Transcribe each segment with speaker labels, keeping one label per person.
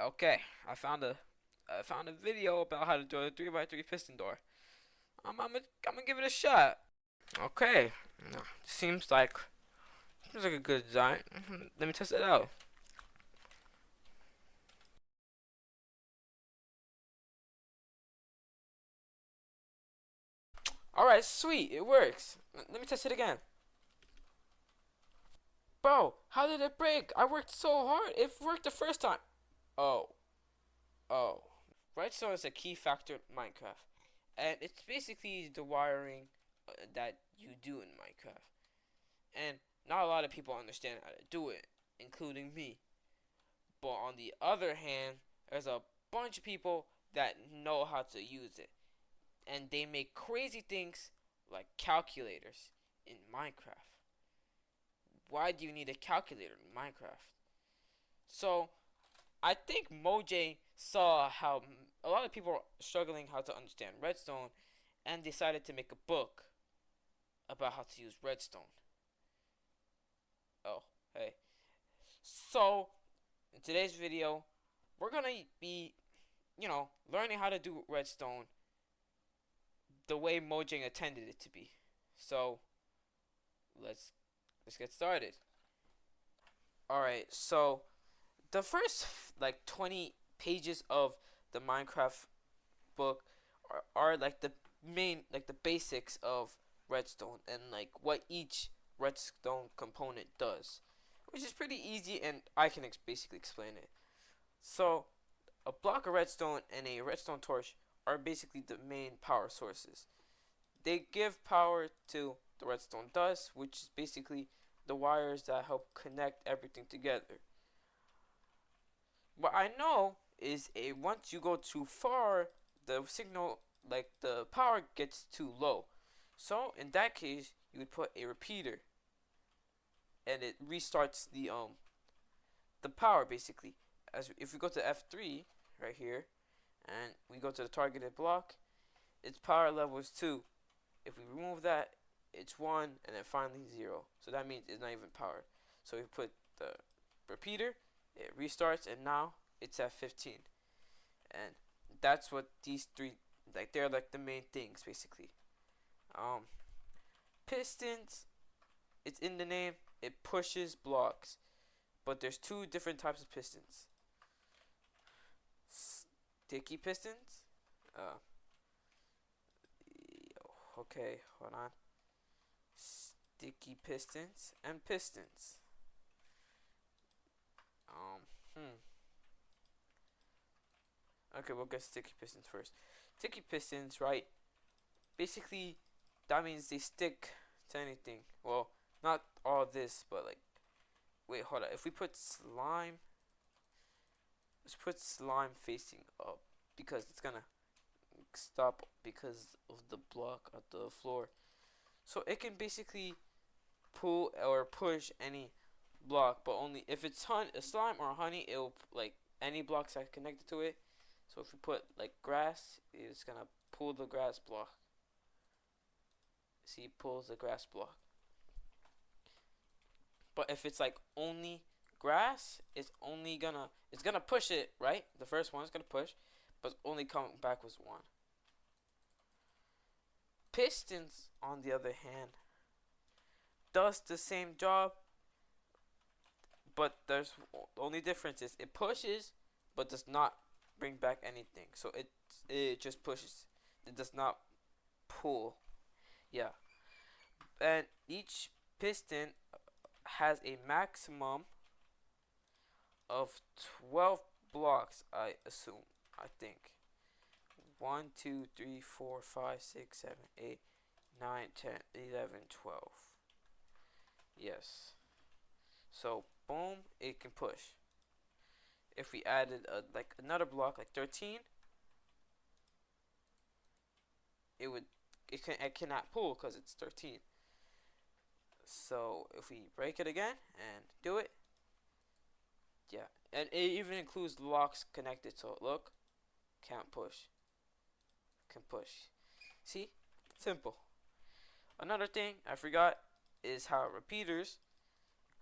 Speaker 1: Okay, I found a video about how to do a 3x3 piston door. I'm gonna give it a shot. Okay, no, seems like a good design. Let me test it out. All right, sweet, it works. Let me test it again. Bro, how did it break? I worked so hard. It worked the first time. Oh, oh. Redstone is a key factor in Minecraft, and it's basically the wiring that you do in Minecraft. And not a lot of people understand how to do it, including me. But on the other hand, there's a bunch of people that know how to use it, and they make crazy things like calculators in Minecraft. Why do you need a calculator in Minecraft? So I think Mojang saw how a lot of people are struggling how to understand Redstone, and decided to make a book about how to use Redstone. Oh, hey. So in today's video, we're gonna be, learning how to do Redstone the way Mojang intended it to be. So let's let's get started. All right. So the first like 20 pages of the Minecraft book are like the main, like the basics of Redstone and like what each Redstone component does, which is pretty easy, and I can basically explain it. So a block of redstone and a redstone torch are basically the main power sources. They give power to the redstone dust, which is basically the wires that help connect everything together. What I know is a once you go too far, the signal, like the power gets too low. So in that case, you would put a repeater, and it restarts the power basically. As if we go to F3 right here, and we go to the targeted block, its power level is 2. If we remove that, it's 1, and then finally 0. So that means it's not even powered. So we put the repeater, it restarts, and now it's at 15. And that's what these three, like, they're like the main things basically. Um, Pistons, it's in the name, it pushes blocks. But there's two different types of pistons. Sticky pistons. Uh, okay, hold on. Sticky pistons and pistons. Um, hmm. Okay, we'll get sticky pistons first. Sticky pistons, right? Basically, that means they stick to anything. Well, not all this, but like, wait, hold on. If we put slime, let's put slime facing up because it's gonna stop because of the block at the floor. So it can basically pull or push any block, but only if it's slime or honey, it'll like any blocks that are connected to it. So if we put like grass, it's gonna pull the grass block. See, it pulls the grass block. But if it's like only grass, it's gonna push it, right? The first one is gonna push, but only coming back was one. Pistons, on the other hand, does the same job, but there's the only difference is it pushes, but does not bring back anything. So it just pushes. It does not pull. Yeah, and each piston has a maximum of 12 blocks. I assume. I think. 1, 2, 3, 4, 5, 6, 7, 8, 9, 10, 11, 12. Yes. So boom, it can push. If we added like another block, like 13, it cannot pull because it's 13. So if we break it again and do it, yeah, and it even includes locks connected. So look, can't push, can push. See, simple. Another thing I forgot is how repeaters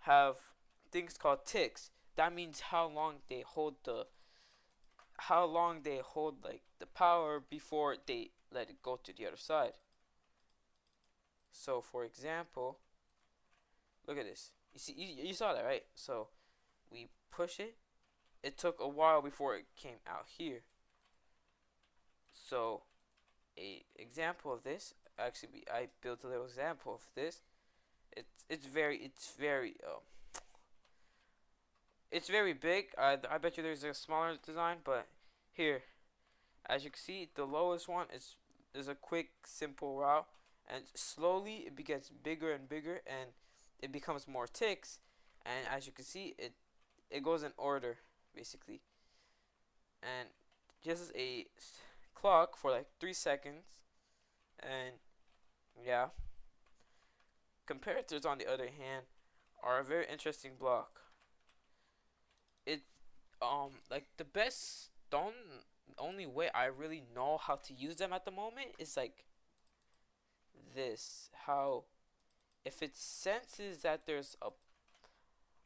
Speaker 1: have things called ticks. That means how long they hold how long they hold like the power before they let it go to the other side. So for example, look at this. You see, you saw that, right? So we push it. It took a while before it came out here. So a example of this, actually, I built a little example of this. It's very big. I bet you there's a smaller design, but here, as you can see, the lowest one is a quick, simple route, and slowly it gets bigger and bigger, and it becomes more ticks. And as you can see, it goes in order basically, and just a clock for like 3 seconds, and yeah. Comparators, on the other hand, are a very interesting block. It like only way I really know how to use them at the moment is like this. How if it senses that there's a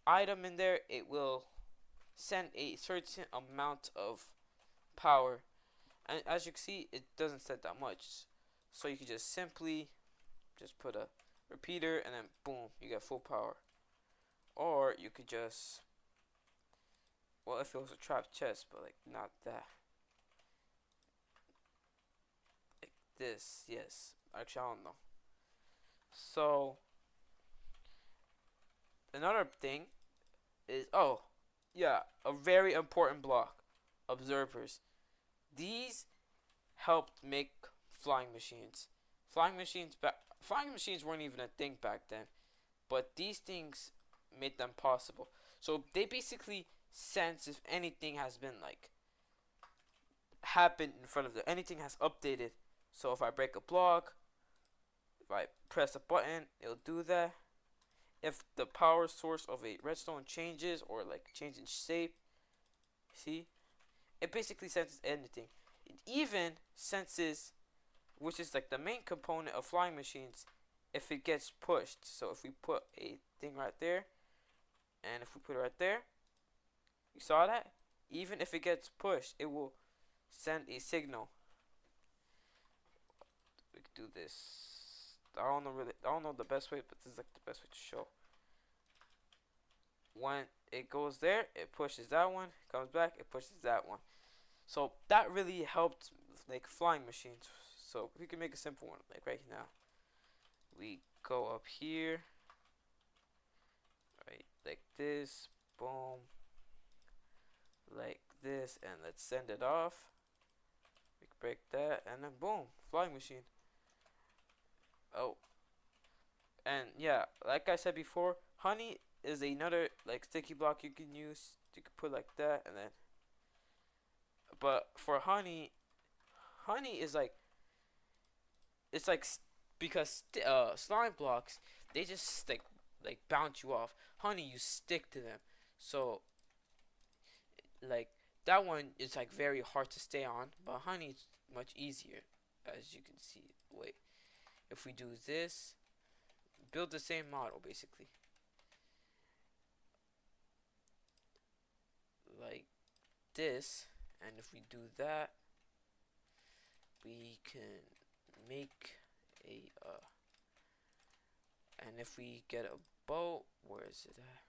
Speaker 1: item in there, it will send a certain amount of power. And as you can see, it doesn't set that much. So you can just simply just put a repeater and then boom, you get full power. Or you could just, well, if it was a trapped chest, but like not that. Like this, yes. Actually, I don't know. So another thing is, oh, yeah, a very important block, observers. These helped make flying machines. Flying machines weren't even a thing back then, but these things made them possible. So they basically sense if anything has been like happened in front of them, anything has updated. So if I break a block, if I press a button, it'll do that. If the power source of a redstone changes or like changes shape, see, it basically senses anything. It even senses, which is like the main component of flying machines, if it gets pushed. So if we put a thing right there, and if we put it right there, you saw that? Even if it gets pushed, it will send a signal. We could do this. I don't know the best way, but this is like the best way to show. When it goes there, it pushes that one, comes back, it pushes that one. So that really helped like flying machines. So we can make a simple one like right now. We go up here, right, like this, boom, like this, and let's send it off. We can break that, and then boom, flying machine. Oh, and yeah, like I said before, honey is another like sticky block you can use. You can put like that, and then, but for honey is like, it's like because slime blocks, they just like bounce you off. Honey, you stick to them. So like that one is like very hard to stay on, but honey is much easier, as you can see. Wait, if we do this, build the same model basically, like this, and if we do that, we can make a and if we get a boat, where is it at?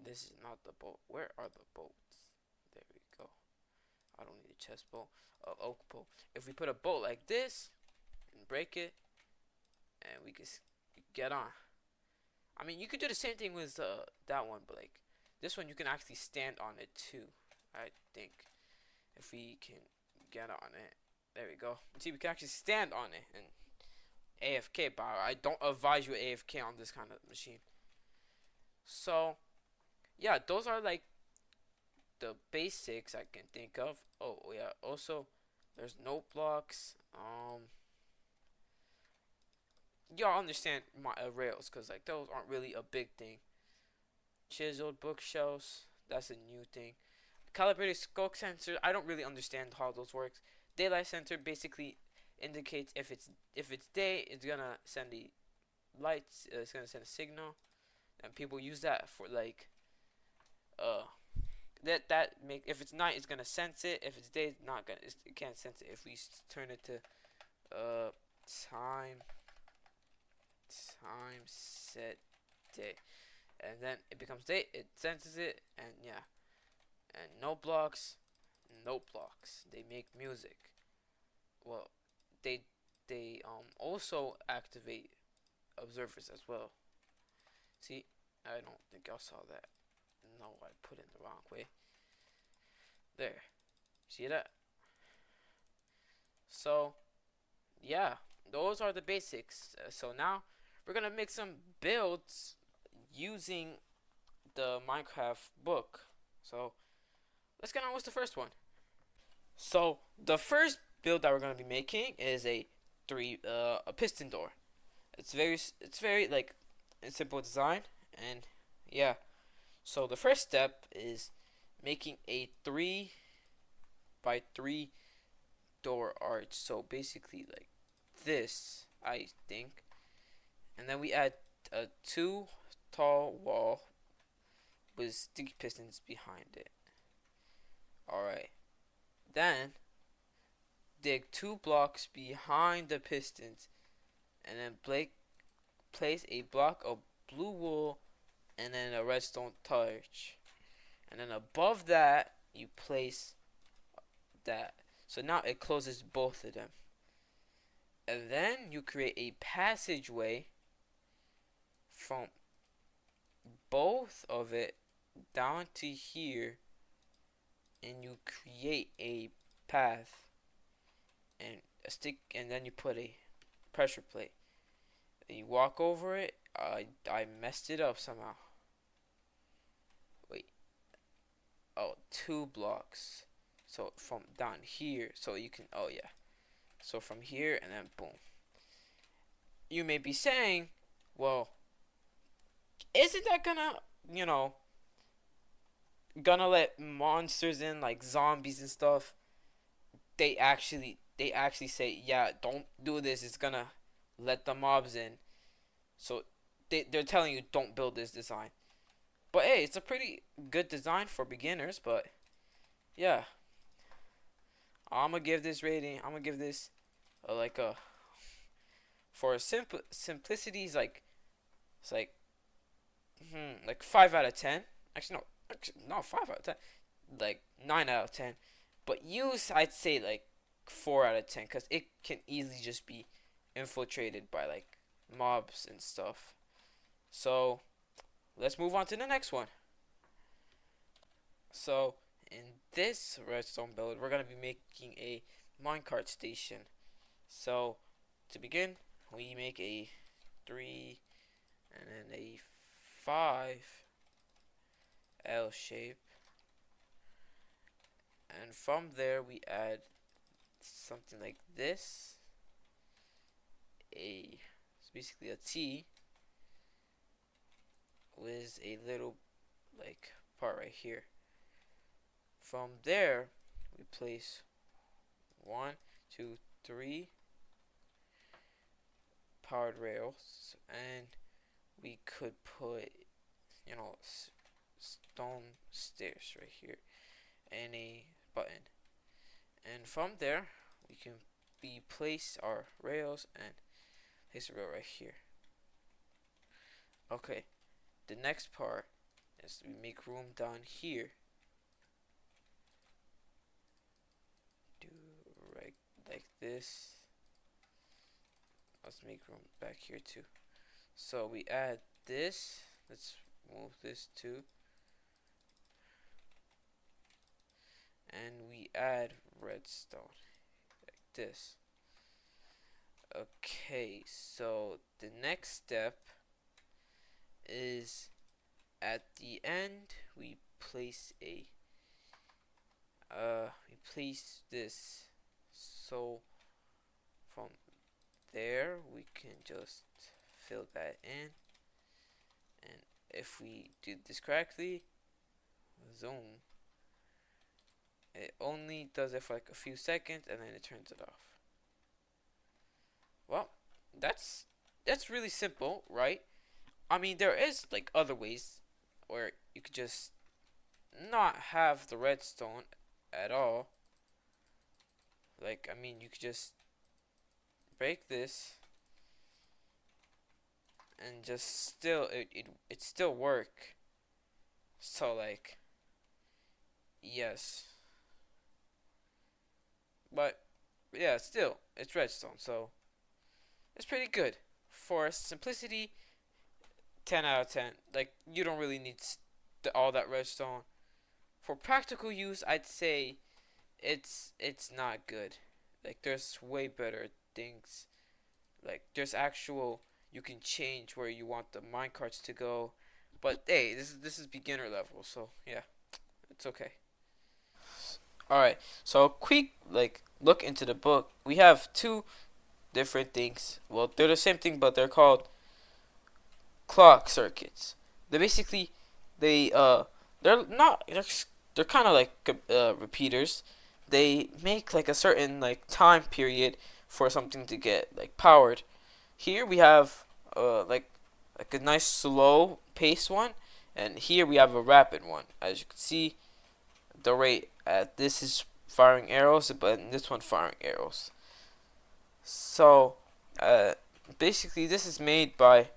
Speaker 1: This is not the boat. Where are the boats? There we go. I don't need a chest boat. Oak boat. If we put a boat like this and break it, and we can get on. I mean, you could do the same thing with that one, but like this one, you can actually stand on it too. I think if we can get on it, there we go. See, we can actually stand on it and AFK, but I don't advise you AFK on this kind of machine. So yeah, those are like the basics I can think of. Oh yeah, also there's note blocks. Y'all understand my rails, cause like those aren't really a big thing. Chiseled bookshelves, that's a new thing. Calibrated scope sensor, I don't really understand how those works. Daylight sensor basically indicates if it's day, it's gonna send the lights. It's gonna send a signal, and people use that for like that make if it's night, it's gonna sense it. If it's day, it's not gonna. It can't sense it. If we turn it to uh time set day, and then it becomes day. It senses it, and yeah, and no blocks, no blocks. They make music. Well, they also activate observers as well. See, I don't think y'all saw that. No, I put it in the wrong way. There. See that? So, yeah, those are the basics. So now we're gonna make some builds using the Minecraft book. So let's get on with the first one. So the first build that we're gonna be making is a piston door. It's very like a simple design, and yeah. So the first step is making a 3 by 3 door arch. So basically like this, I think, and then we add a 2 tall wall with sticky pistons behind it. Alright. Then dig 2 blocks behind the pistons, and then place a block of blue wool and then a redstone torch. And then above that, you place that. So now it closes both of them. And then you create a passageway from both of it down to here, and you create a path and a stick, and then you put a pressure plate. And you walk over it. I messed it up somehow. Wait. Oh, 2 blocks. So from down here, so you can. Oh yeah. So from here and then boom. You may be saying, well, isn't that gonna let monsters in like zombies and stuff? They actually say, yeah, don't do this. It's gonna let the mobs in. So they're telling you don't build this design. But hey, it's a pretty good design for beginners. But yeah, I'm gonna give this rating. I'm gonna give this like a for simplicity is like it's like 5 out of 10. Actually no, 5 out of 10. Like 9 out of 10. But use, I'd say like 4 out of 10, because it can easily just be infiltrated by like mobs and stuff. So let's move on to the next one. So in this redstone build, we're gonna be making a minecart station. So to begin, we make a 3 and then a 5 L shape, and from there we add something like this. It's basically a T with a little like part right here. From there we place 1, 2, 3 powered rails, and we could put stone stairs right here and a button, and from there we can place our rails and place a rail right here. Okay, the next part is we make room down here. Do right like this. Let's make room back here too. So we add this. Let's move this too. And we add redstone like this. Okay, so the next step is at the end we place this. So from there we can just fill that in, and if we do this correctly, zoom, it only does it for like a few seconds and then it turns it off. Well, that's really simple, right? I mean, there is like other ways where you could just not have the redstone at all. Like, I mean, you could just break this and just still it still work. So like, yes, but yeah, still it's redstone, so it's pretty good for simplicity. 10 out of 10. Like, you don't really need all that redstone. For practical use, I'd say it's not good. Like, there's way better things. Like, there's actual, you can change where you want the minecarts to go. But hey, this is beginner level, so yeah, it's okay. All right. So a quick like look into the book. We have two different things. Well, they're the same thing, but they're called clock circuits. They're basically they they're not they're kind of like repeaters. They make like a certain like time period for something to get like powered. Here we have like a nice slow pace one, and here we have a rapid one. As you can see, the rate at this is firing arrows, but this one firing arrows. So uh, basically, this is made by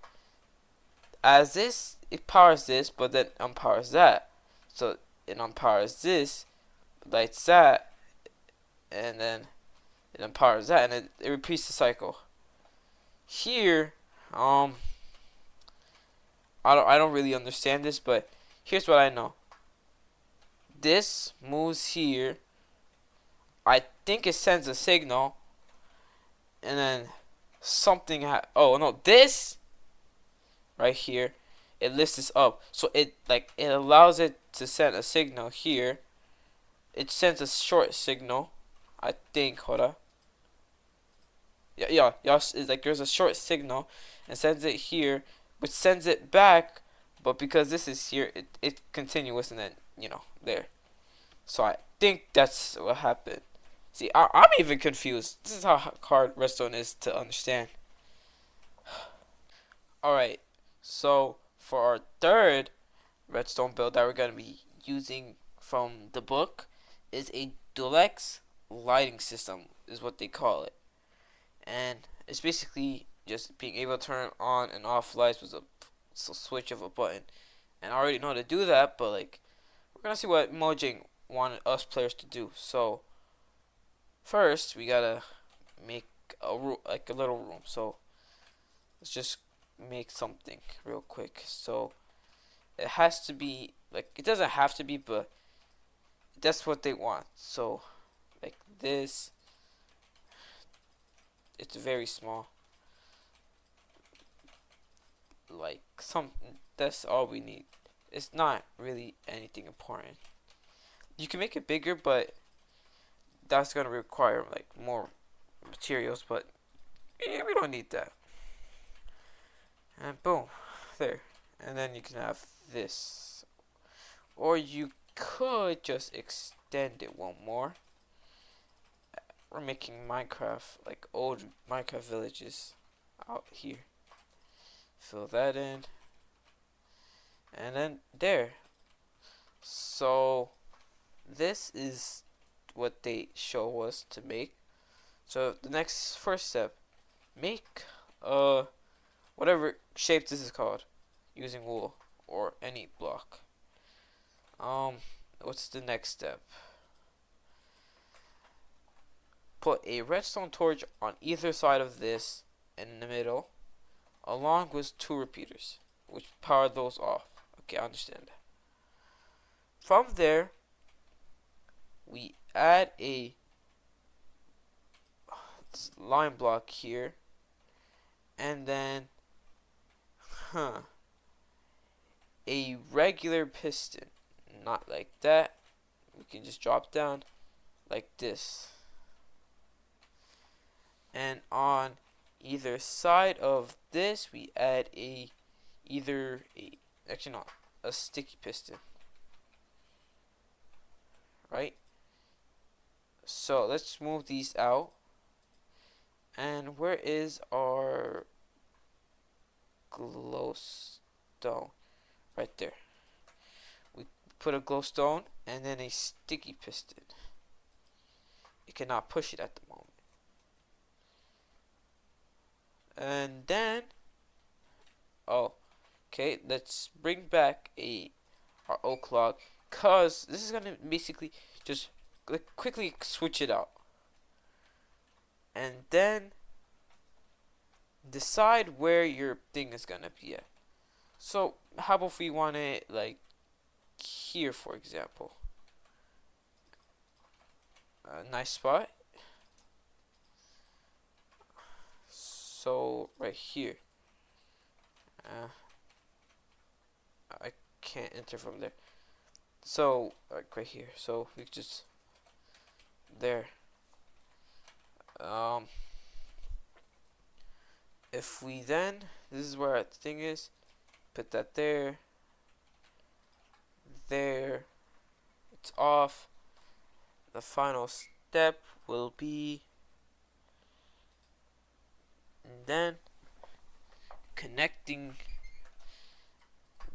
Speaker 1: as this it powers this, but then unpowers that. So it unpowers this, lights that, and then it unpowers that, and it repeats the cycle. Here, I don't really understand this, but here's what I know. This moves here. I think it sends a signal, and then something. Oh no, this right here, it lifts this up, so it allows it to send a signal here. It sends a short signal, I think. Hold on. Yeah. It's like there's a short signal, and sends it here, which sends it back. But because this is here, it's continuous, and then there. So I think that's what happened. See, I'm even confused. This is how hard redstone is to understand. Alright, so for our third redstone build that we're going to be using from the book is a Dulex lighting system, is what they call it. And it's basically just being able to turn on and off lights with a switch of a button. And I already know how to do that, but like, we're going to see what Mojang wanted us players to do. So first, we gotta make like a little room. So let's just make something real quick. So it has to be like, it doesn't have to be, but that's what they want. So like this, it's very small. Like that's all we need. It's not really anything important. You can make it bigger, but that's gonna require like more materials. But yeah, we don't need that. And boom, there. And then you can have this, or you could just extend it one more. We're making Minecraft, like old Minecraft villages out here. Fill that in, and then there. So this is what they show us to make. So the next first step, make whatever shape this is called, using wool or any block. What's the next step? Put a redstone torch on either side of this in the middle, along with two repeaters, which power those off. Okay, I understand that. From there, we add a line block here, and then, a regular piston, not like that. We can just drop down like this, and on either side of this we add either a actually not a sticky piston, right? So let's move these out. And where is our glowstone? Right there. put a glowstone and then a sticky piston. You cannot push it at the moment. And then, oh, okay, let's bring back our oak log, cause this is gonna basically just quickly switch it out, and then decide where your thing is gonna be at. So how about if we want it like here, for example, a nice spot. So right here, I can't enter from there. So like right here. So we just there. If we then, this is where the thing is. Put that there. There. It's off. The final step will be, and then connecting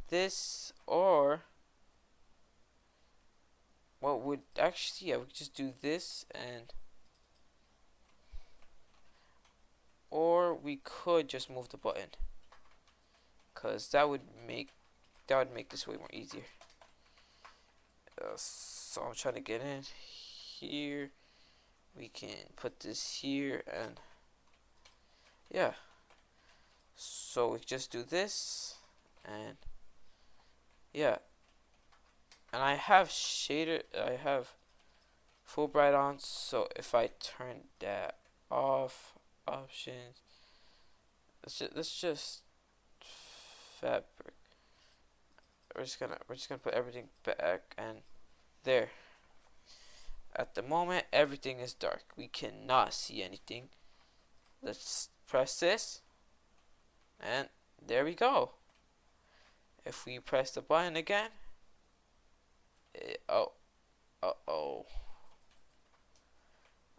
Speaker 1: this, or what would actually, yeah, we could just do this, and or we could just move the button, cause that would make this way more easier. So I'm trying to get in here. We can put this here, and yeah. So we just do this, and yeah. And I have shader, I have full bright on, so if I turn that off, options, let's just fabric. We're just gonna put everything back, and there. At the moment, everything is dark. We cannot see anything. Let's press this, and there we go. If we press the button again, oh,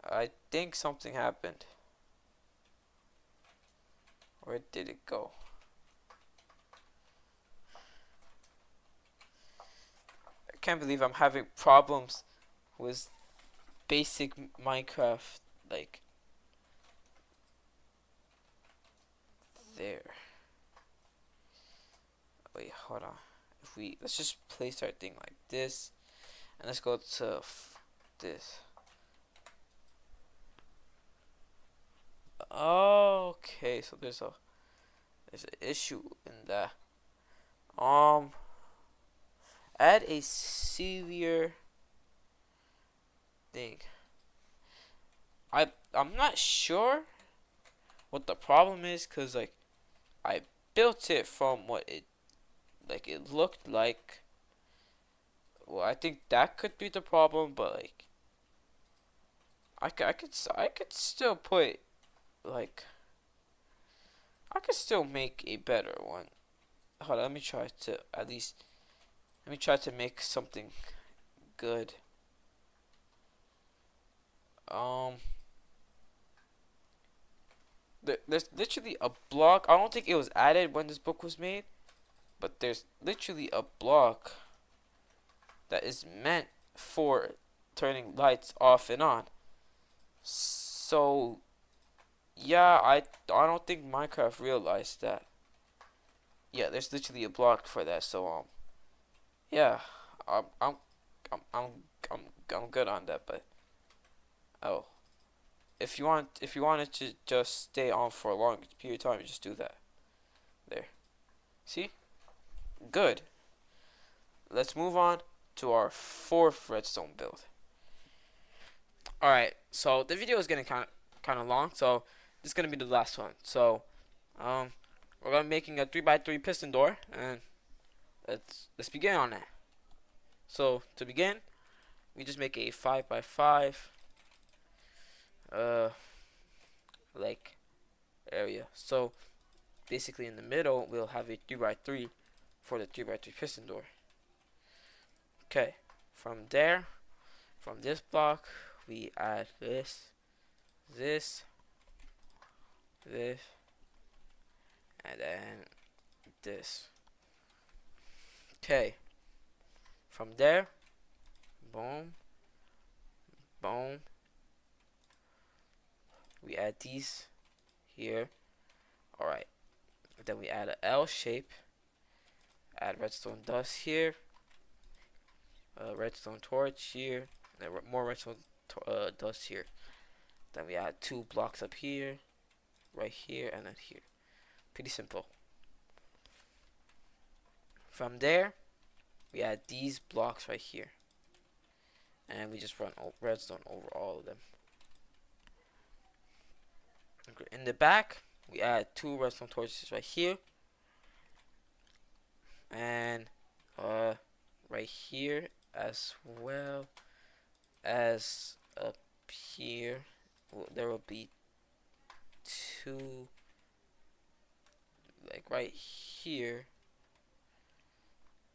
Speaker 1: I think something happened. Where did it go? I can't believe I'm having problems with basic Minecraft, like there. Wait, hold on. Let's just place our thing like this, and let's go to this. Okay, so there's an issue in that. Add a severe thing. I'm not sure what the problem is, cause like I built it from what it looked like. Well, I think that could be the problem, but like I could still put like I could still make a better one. Hold on, let me try to make something good. There's literally a block. I don't think it was added when this book was made, but there's literally a block that is meant for turning lights off and on. So yeah, I don't think Minecraft realized that. Yeah, there's literally a block for that. So yeah, I'm I'm I'm I'm I'm good on that. But oh, if you wanted to just stay on for a long period of time, you just do that. There. See? Good. Let's move on to our fourth redstone build. Alright, so the video is getting kind of long, so this is gonna be the last one. So, we're gonna be making a 3x3 piston door, and let's begin on that. So to begin, we just make a 5x5 like area. So basically in the middle we'll have a 3x3 for the 3x3 piston door. Okay, from this block we add this, and then this. Okay, From there, boom, boom. We add these here. Alright. Then we add an L shape. Add redstone dust here. Redstone torch here. And more redstone dust here. Then we add 2 blocks up here. Right here and then here. Pretty simple. From there, we add these blocks right here. And we just run redstone over all of them. In the back, we add 2 redstone torches right here. And right here as well as up here. There will be 2, like right here.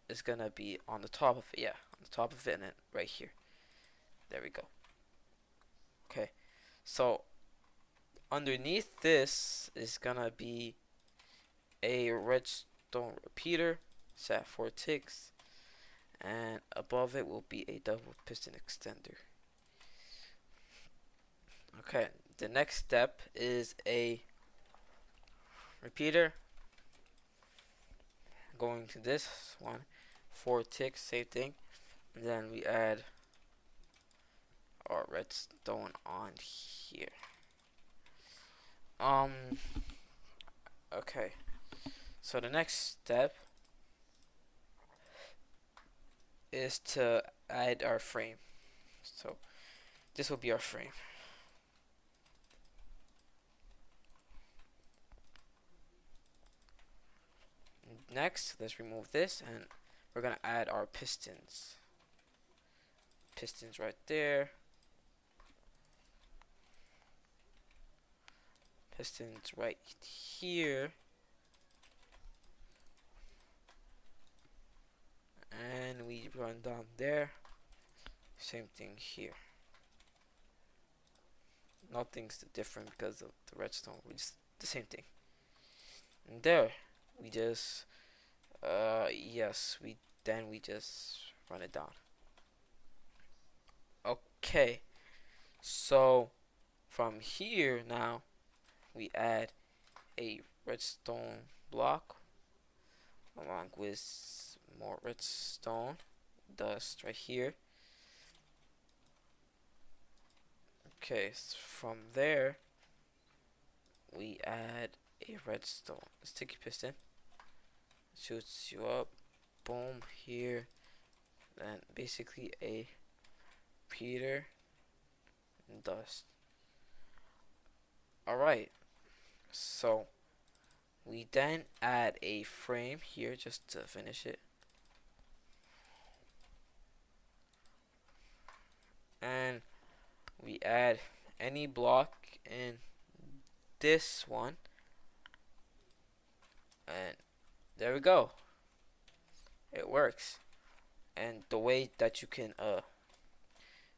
Speaker 1: Is gonna be on the top of it, yeah, on the top of it, and then right here. There we go. Okay, so underneath this is gonna be a redstone repeater set 4 ticks, and above it will be a double piston extender. Okay, the next step is a repeater. Going to this one, 4 ticks, same thing. And then we add our redstone on here. Okay. So the next step is to add our frame. So this will be our frame. Next, let's remove this and we're gonna add our pistons. Pistons right there. Pistons right here. And we run down there. Same thing here. Nothing's different because of the redstone. We just the same thing. And there, we just then we just run it down. Okay, so from here now we add a redstone block along with more redstone dust right here. Okay, so from there we add a redstone sticky piston. Shoots you up, boom, here, then basically a repeater and dust. Alright, so we then add a frame here just to finish it. And we add any block in this one. And there we go. It works. And the way that you can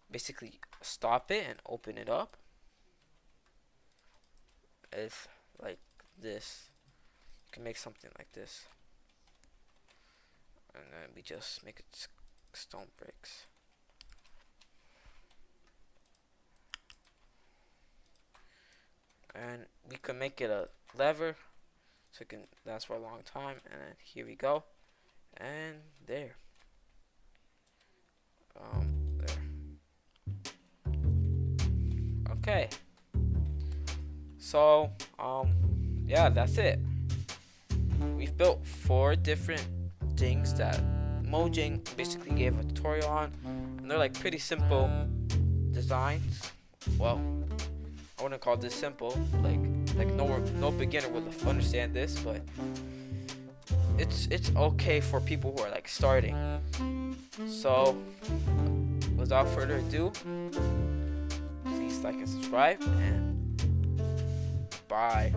Speaker 1: basically stop it and open it up is like this. You can make something like this. And then we just make it stone bricks. And we can make it a lever so it can last for a long time. And then here we go. And there. There. Okay. So, yeah, that's it. We've built 4 different things that Mojang basically gave a tutorial on. And they're like pretty simple designs. Well, I wouldn't call this simple. Like no beginner would understand this, but it's okay for people who are like starting. So, without further ado, please like and subscribe, and bye.